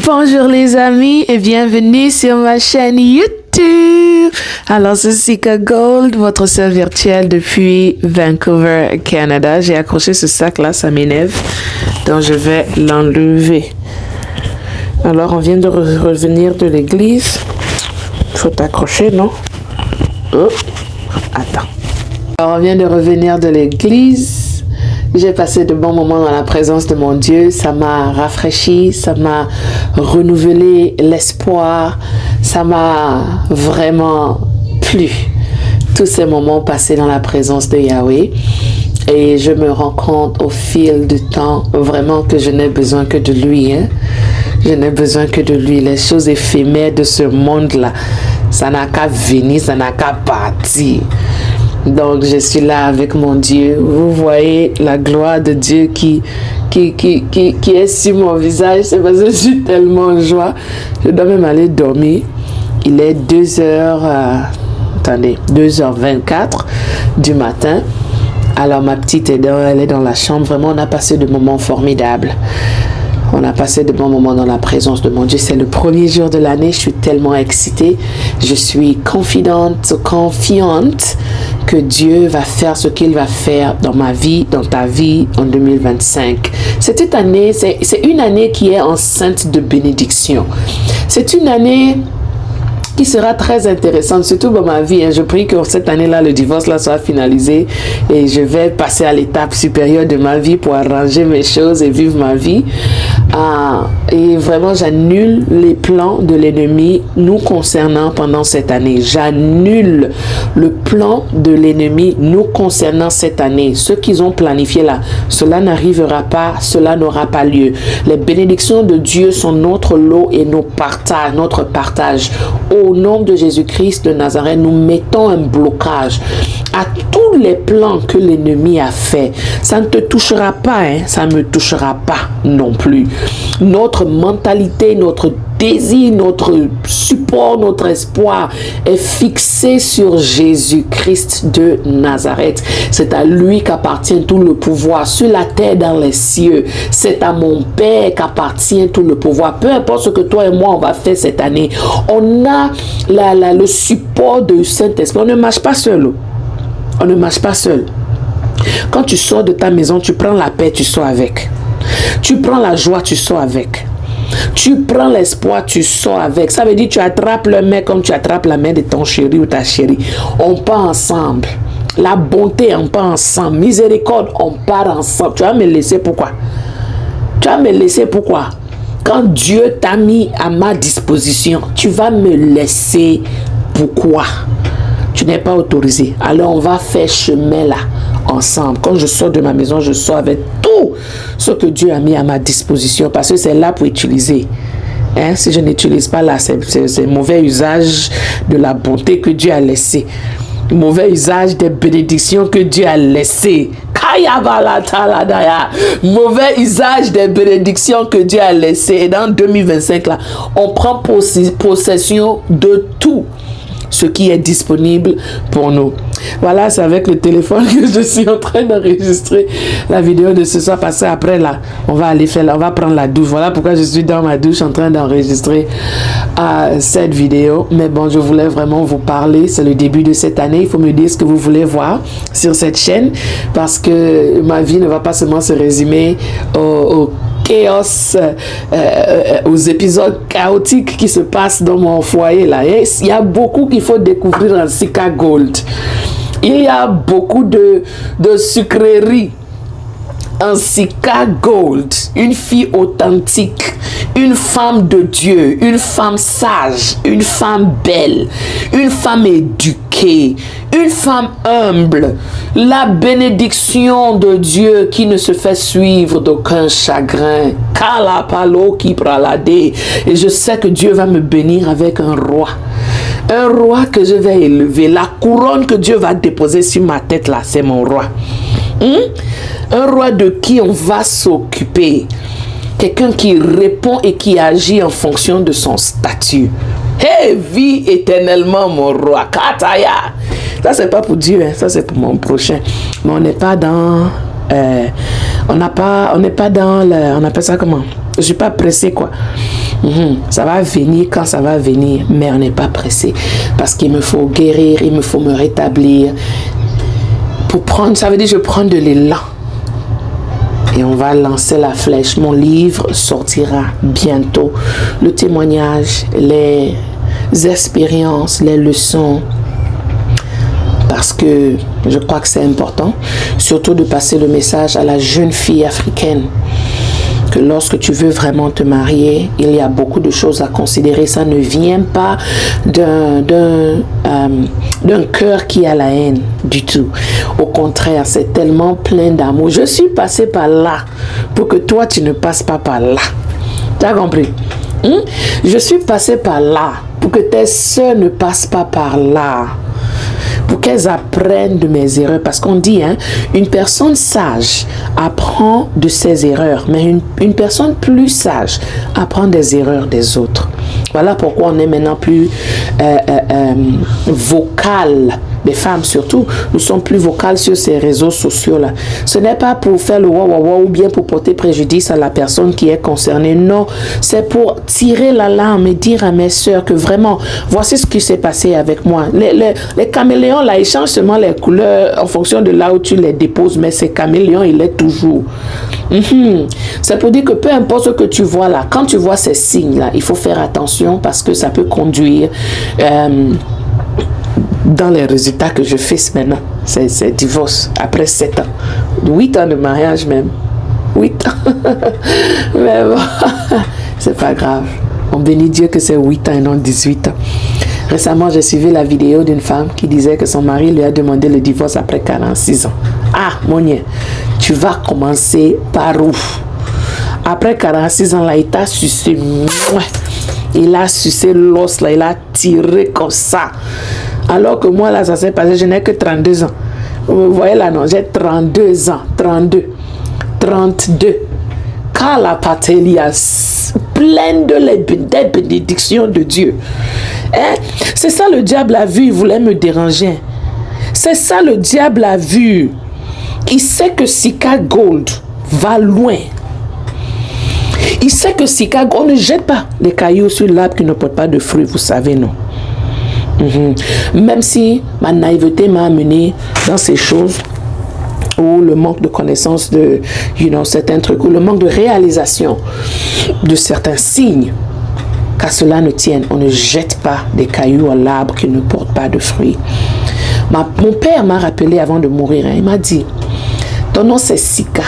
Bonjour les amis et bienvenue sur ma chaîne YouTube. Alors c'est Sika Gold, votre sœur virtuelle depuis Vancouver, Canada. J'ai accroché ce sac là, ça m'énerve, donc je vais l'enlever. Alors on vient de revenir de l'église. Faut t'accrocher, non? Oh, attends. Alors on vient de revenir de l'église. J'ai passé de bons moments dans la présence de mon Dieu. Ça m'a rafraîchi, ça m'a renouvelé l'espoir. Ça m'a vraiment plu. Tous ces moments passés dans la présence de Yahweh. Et je me rends compte au fil du temps vraiment que je n'ai besoin que de lui. Je n'ai besoin que de lui. Les choses éphémères de ce monde-là, ça n'a qu'à venir, ça n'a qu'à partir. Donc, je suis là avec mon Dieu. Vous voyez la gloire de Dieu qui est sur mon visage. C'est parce que je suis tellement en joie. Je dois même aller dormir. Il est 2h24 du matin. Alors, ma petite elle est dans la chambre. Vraiment, on a passé de moments formidables. On a passé de bons moments dans la présence de mon Dieu. C'est le premier jour de l'année. Je suis tellement excitée. Je suis confiante que Dieu va faire ce qu'il va faire dans ma vie, dans ta vie en 2025. C'est une année qui est enceinte de bénédiction. C'est une année qui sera très intéressante, surtout dans ma vie. Je prie que cette année-là, le divorce là soit finalisé et je vais passer à l'étape supérieure de ma vie pour arranger mes choses et vivre ma vie. Et vraiment, j'annule les plans de l'ennemi nous concernant pendant cette année. J'annule le plan de l'ennemi nous concernant cette année. Ce qu'ils ont planifié là, cela n'arrivera pas, cela n'aura pas lieu. Les bénédictions de Dieu sont notre lot et notre partage. Au nom de Jésus-Christ de Nazareth, nous mettons un blocage à tous les plans que l'ennemi a fait. Ça ne te touchera pas, ça ne me touchera pas non plus. Notre mentalité, notre désir, notre support, notre espoir est fixé sur Jésus-Christ de Nazareth. C'est à lui qu'appartient tout le pouvoir sur la terre, dans les cieux. C'est à mon Père qu'appartient tout le pouvoir. Peu importe ce que toi et moi on va faire cette année, on a le support du Saint-Esprit. On ne marche pas seul. On ne marche pas seul. Quand tu sors de ta maison, tu prends la paix, tu sors avec. Tu prends la joie, tu sors avec. Tu prends l'espoir, tu sors avec. Ça veut dire que tu attrapes le main comme tu attrapes la main de ton chéri ou ta chérie. On part ensemble. La bonté, on part ensemble. Miséricorde, on part ensemble. Tu vas me laisser pourquoi? Tu vas me laisser pourquoi? Quand Dieu t'a mis à ma disposition, tu vas me laisser pourquoi? Tu n'es pas autorisé. Alors on va faire chemin là, ensemble. Quand je sors de ma maison, je sors avec tout ce que Dieu a mis à ma disposition. Parce que c'est là pour utiliser. Si je n'utilise pas là, c'est mauvais usage de la bonté que Dieu a laissé. Mauvais usage des bénédictions que Dieu a laissé. Mauvais usage des bénédictions que Dieu a laissé. Et dans 2025 là, on prend possession de tout ce qui est disponible pour nous. Voilà, c'est avec le téléphone que je suis en train d'enregistrer la vidéo de ce soir, parce qu'après là, on va prendre la douche. Voilà pourquoi je suis dans ma douche en train d'enregistrer cette vidéo. Mais bon, je voulais vraiment vous parler. C'est le début de cette année. Il faut me dire ce que vous voulez voir sur cette chaîne, parce que ma vie ne va pas seulement se résumer au chaos, aux épisodes chaotiques qui se passent dans mon foyer là. Et il y a beaucoup qu'il faut découvrir en Sika Gold. Il y a beaucoup de sucreries en Sika Gold. Une fille authentique, une femme de Dieu, une femme sage, une femme belle, une femme éduquée, une femme humble. La bénédiction de Dieu qui ne se fait suivre d'aucun chagrin. Kalapalo qui praladé. Et je sais que Dieu va me bénir avec un roi. Un roi que je vais élever. La couronne que Dieu va déposer sur ma tête là, c'est mon roi. Un roi de qui on va s'occuper. Quelqu'un qui répond et qui agit en fonction de son statut. Hey, vis éternellement mon roi. Kataya. Ça c'est pas pour Dieu, ça c'est pour mon prochain. Mais on n'est pas dans on n'est pas dans on appelle ça comment? Je suis pas pressée, quoi. Ça va venir quand ça va venir, mais on n'est pas pressé. Parce qu'il me faut guérir, il me faut me rétablir. Pour prendre, ça veut dire je prends de l'élan. Et on va lancer la flèche. Mon livre sortira bientôt. Le témoignage, les expériences, les leçons. Parce que je crois que c'est important. Surtout de passer le message à la jeune fille africaine. Que lorsque tu veux vraiment te marier, il y a beaucoup de choses à considérer. Ça ne vient pas d'un cœur qui a la haine du tout. Au contraire, c'est tellement plein d'amour. Je suis passée par là pour que toi, tu ne passes pas par là. Tu as compris? Je suis passée par là pour que tes soeurs ne passent pas par là. Pour qu'elles apprennent de mes erreurs. Parce qu'on dit, une personne sage apprend de ses erreurs. Mais une personne plus sage apprend des erreurs des autres. Voilà pourquoi on est maintenant plus vocal. Les femmes surtout, nous sommes plus vocales sur ces réseaux sociaux-là. Ce n'est pas pour faire le waouh ou bien pour porter préjudice à la personne qui est concernée. Non, c'est pour tirer la larme et dire à mes soeurs que vraiment, voici ce qui s'est passé avec moi. Les caméléons, là, ils changent seulement les couleurs en fonction de là où tu les déposes, mais ces caméléons, il est toujours. C'est pour dire que peu importe ce que tu vois là, quand tu vois ces signes-là, il faut faire attention parce que ça peut conduire... dans les résultats que je fais maintenant, c'est divorce après 7 ans. 8 ans de mariage même. 8 ans. Mais bon, c'est pas grave. On bénit Dieu que c'est 8 ans et non 18 ans. Récemment, j'ai suivi la vidéo d'une femme qui disait que son mari lui a demandé le divorce après 46 ans. Ah, mon Dieu, tu vas commencer par où? Après 46 ans, là, il t'a sucé. Il a sucé l'os, là, il a tiré comme ça. Alors que moi, là, ça s'est passé, je n'ai que 32 ans. Vous voyez là, non, j'ai 32 ans. 32. Car la Patelias, pleine des bénédictions de Dieu. C'est ça le diable a vu, il voulait me déranger. C'est ça le diable a vu. Il sait que Sika Gold va loin. Il sait que Sika Gold, on ne jette pas les cailloux sur l'arbre qui ne porte pas de fruits, vous savez, non. Même si ma naïveté m'a amené dans ces choses ou le manque de connaissance de certains trucs ou le manque de réalisation de certains signes, qu'à cela ne tienne, on ne jette pas des cailloux à l'arbre qui ne porte pas de fruits. Mon père m'a rappelé avant de mourir, il m'a dit, ton nom c'est Sika.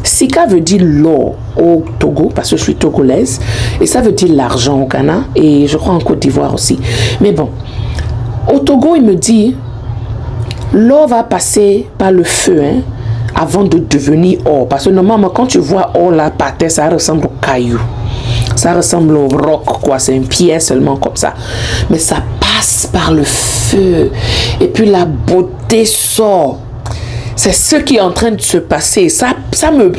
Sika veut dire l'or au Togo, parce que je suis togolaise, et ça veut dire l'argent au Ghana, et je crois en Côte d'Ivoire aussi. Mais bon, au Togo, il me dit, l'or va passer par le feu, avant de devenir or. Parce que normalement, quand tu vois or là par terre, ça ressemble au caillou. Ça ressemble au roc, quoi. C'est une pierre seulement comme ça. Mais ça passe par le feu. Et puis la beauté sort. C'est ce qui est en train de se passer. Ça me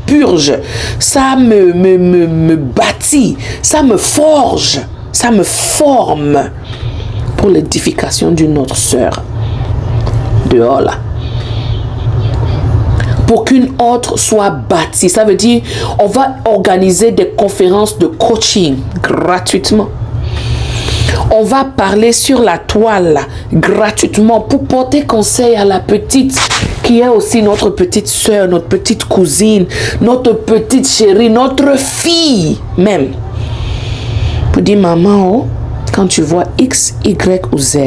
purge. Ça me bâtit. Ça me forge. Ça me forme pour l'édification d'une autre sœur. Dehors là. Pour qu'une autre soit bâtie. Ça veut dire, on va organiser des conférences de coaching gratuitement. On va parler sur la toile gratuitement pour porter conseil à la petite qui est aussi notre petite soeur, notre petite cousine, notre petite chérie, notre fille même. Pour dire maman, oh, quand tu vois X, Y ou Z,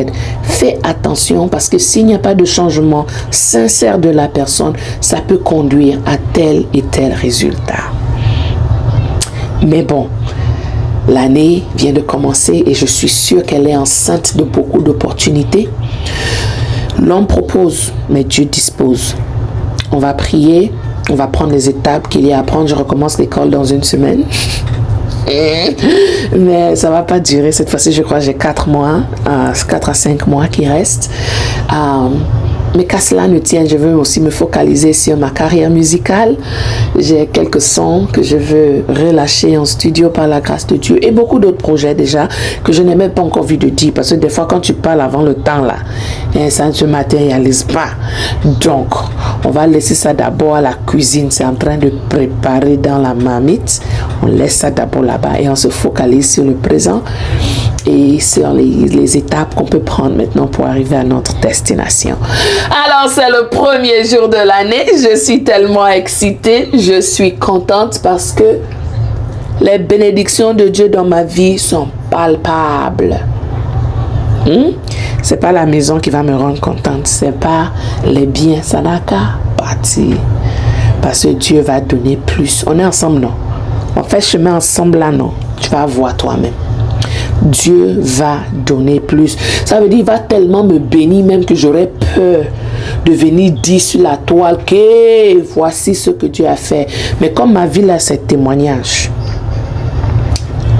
fais attention parce que s'il n'y a pas de changement sincère de la personne, ça peut conduire à tel et tel résultat. Mais bon, l'année vient de commencer et je suis sûre qu'elle est enceinte de beaucoup d'opportunités. L'homme propose, mais Dieu dispose. On va prier, on va prendre les étapes qu'il y a à prendre. Je recommence l'école dans une semaine. Mais ça ne va pas durer. Cette fois-ci, je crois que j'ai 4 mois, 4 à 5 mois qui restent. Mais qu'à cela ne tienne, je veux aussi me focaliser sur ma carrière musicale. J'ai quelques sons que je veux relâcher en studio par la grâce de Dieu et beaucoup d'autres projets déjà que je n'ai même pas encore vu de dire parce que des fois quand tu parles avant le temps là, ça ne se matérialise pas. Donc, on va laisser ça d'abord à la cuisine. C'est en train de préparer dans la marmite. On laisse ça d'abord là-bas et on se focalise sur le présent et sur les étapes qu'on peut prendre maintenant pour arriver à notre destination. Alors, c'est le premier jour de l'année. Je suis tellement excitée. Je suis contente parce que les bénédictions de Dieu dans ma vie sont palpables. C'est pas la maison qui va me rendre contente. C'est pas les biens. Ça n'a qu'à partir. Parce que Dieu va donner plus. On est ensemble, non? On fait chemin ensemble là, non? Tu vas voir toi-même. Dieu va donner plus. Ça veut dire qu'il va tellement me bénir même que j'aurais peur de venir dire sur la toile que voici ce que Dieu a fait. Mais comme ma vie là, c'est témoignage,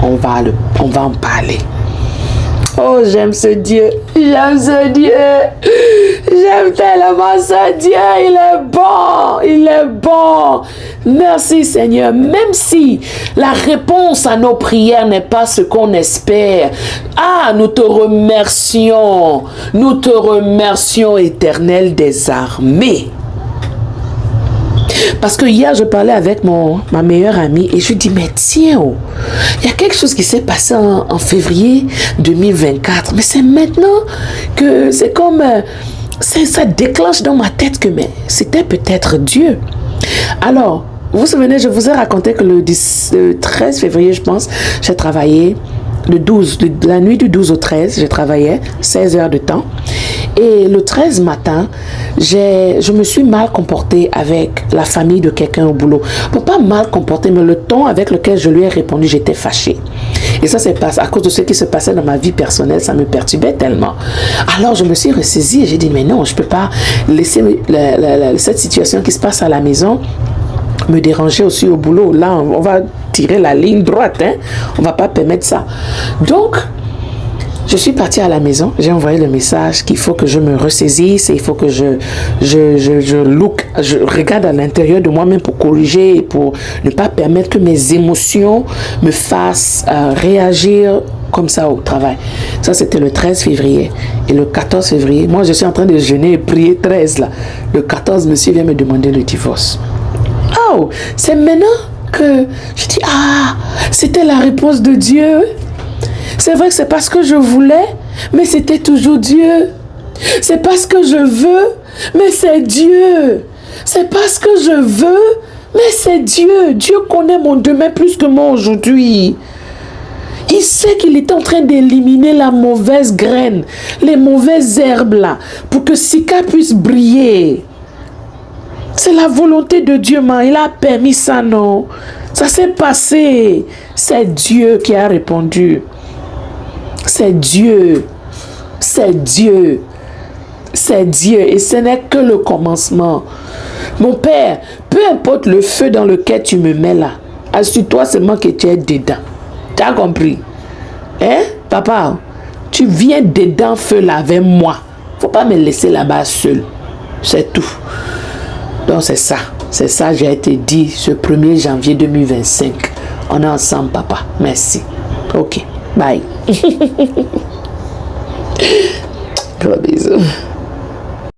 on va en parler. Oh, j'aime ce Dieu. J'aime ce Dieu. J'aime tellement ce Dieu. Il est bon. Il est bon. Merci Seigneur. Même si la réponse à nos prières n'est pas ce qu'on espère. Ah, nous te remercions. Nous te remercions, Éternel des armées. Parce que hier, je parlais avec ma meilleure amie et je lui dis, mais tiens, il y a quelque chose qui s'est passé en février 2024. Mais c'est maintenant que c'est comme, ça déclenche dans ma tête que c'était peut-être Dieu. Alors, vous vous souvenez, je vous ai raconté que le 13 février, je pense, j'ai travaillé la nuit du 12 au 13, j'ai travaillé 16 heures de temps. Et le 13 matin, je me suis mal comportée avec la famille de quelqu'un au boulot. Bon, pas mal comportée, mais le ton avec lequel je lui ai répondu, j'étais fâchée. Et ça, c'est à cause de ce qui se passait dans ma vie personnelle, ça me perturbait tellement. Alors, je me suis ressaisie et j'ai dit, mais non, je ne peux pas laisser cette situation qui se passe à la maison me déranger aussi au boulot. Là, on va tirer la ligne droite, hein? On ne va pas permettre ça. Donc, je suis partie à la maison, j'ai envoyé le message qu'il faut que je me ressaisisse, il faut que je regarde à l'intérieur de moi-même pour corriger, pour ne pas permettre que mes émotions me fassent réagir comme ça au travail. Ça, c'était le 13 février. Et le 14 février, moi, je suis en train de jeûner et prier 13 là. Le 14, monsieur vient me demander le divorce. Oh, c'est maintenant que je dis, ah, c'était la réponse de Dieu. C'est vrai que c'est parce que je voulais, mais c'était toujours Dieu. C'est parce que je veux, mais c'est Dieu. C'est parce que je veux, mais c'est Dieu. Dieu connaît mon demain plus que moi aujourd'hui. Il sait qu'il est en train d'éliminer la mauvaise graine, les mauvaises herbes là, pour que Sika puisse briller. C'est la volonté de Dieu, mais il a permis ça, non? Ça s'est passé. C'est Dieu qui a répondu. C'est Dieu. C'est Dieu. C'est Dieu. Et ce n'est que le commencement. Mon Père, peu importe le feu dans lequel tu me mets là, assure-toi seulement que tu es dedans. Tu as compris? Hein, papa? Tu viens dedans feu là avec moi. Faut pas me laisser là-bas seul. C'est tout. Donc c'est ça. C'est ça, j'ai été dit ce 1er janvier 2025. On est ensemble, papa. Merci. Ok. Bye. Gros bisous.